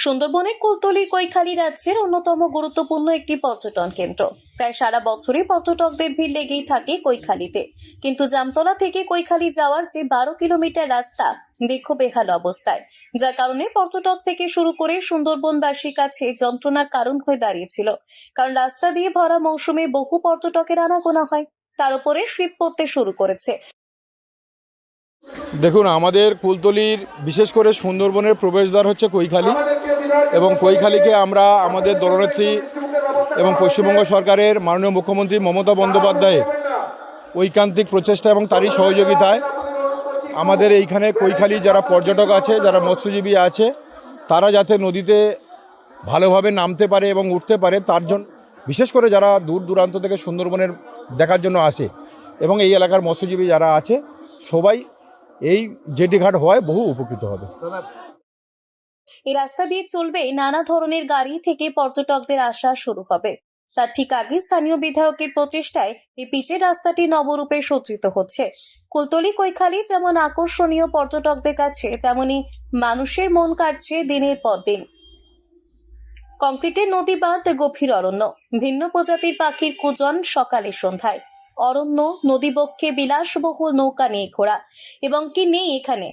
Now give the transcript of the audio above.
সুন্দরবনের কুলতলির কৈখালী রাজ্যের অন্যতম গুরুত্বপূর্ণ একটি পর্যটন কেন্দ্র। প্রায় সারা বছরই পর্যটকদের ভিড় লেগেই থাকে কৈখালীতে, কিন্তু জামতলা থেকে কৈখালী যাওয়ার যে 12 কিলোমিটার রাস্তা দেখো বেহাল অবস্থায়, যার কারণে পর্যটক থেকে শুরু করে সুন্দরবনবাসীর কাছে যন্ত্রণার কারণ হয়ে দাঁড়িয়েছিল। কারণ রাস্তা দিয়ে ভরা মৌসুমে বহু পর্যটকের আনাগোনা হয়, তার উপরে শীত পড়তে শুরু করেছে। দেখুন, আমাদের কুলতলির বিশেষ করে সুন্দরবনের প্রবেশদ্বার হচ্ছে কৈখালী, এবং কৈখালীকে আমরা আমাদের দলনেত্রী এবং পশ্চিমবঙ্গ সরকারের মাননীয় মুখ্যমন্ত্রী মমতা বন্দ্যোপাধ্যায়ের ঐকান্তিক প্রচেষ্টা এবং তারই সহযোগিতায় আমাদের এইখানে কৈখালী যারা পর্যটক আছে, যারা মৎস্যজীবী আছে, তারা যাতে নদীতে ভালোভাবে নামতে পারে এবং উঠতে পারে, তার জন্য বিশেষ করে যারা দূর দূরান্ত থেকে সুন্দরবনের দেখার জন্য আসে এবং এই এলাকার মৎস্যজীবী যারা আছে, সবাই এই জেটি ঘাট হওয়ায় বহু উপকৃত হবে। এই রাস্তা দিয়ে চলবে নানা ধরনের গাড়ি, থেকে পর্যটকদের আসা শুরু হবে। তার ঠিক আগে স্থানীয় বিধায়কের প্রচেষ্টায় এই পিচের রাস্তাটি নবরূপে সজ্জিত হচ্ছে। কুলতলি কৈখালী যেমন আকর্ষণীয় পর্যটকদের কাছে, তেমনি মানুষের মন কাটছে দিনের পর দিন। কংক্রিটের নদী বাঁধ, গভীর অরণ্য, ভিন্ন প্রজাতির পাখির কুজন সকালে সন্ধ্যায়, অরণ্য, নদীবক্ষে বিলাসবহুল নৌকা নিয়ে ঘোরা, এবং কি নেই এখানে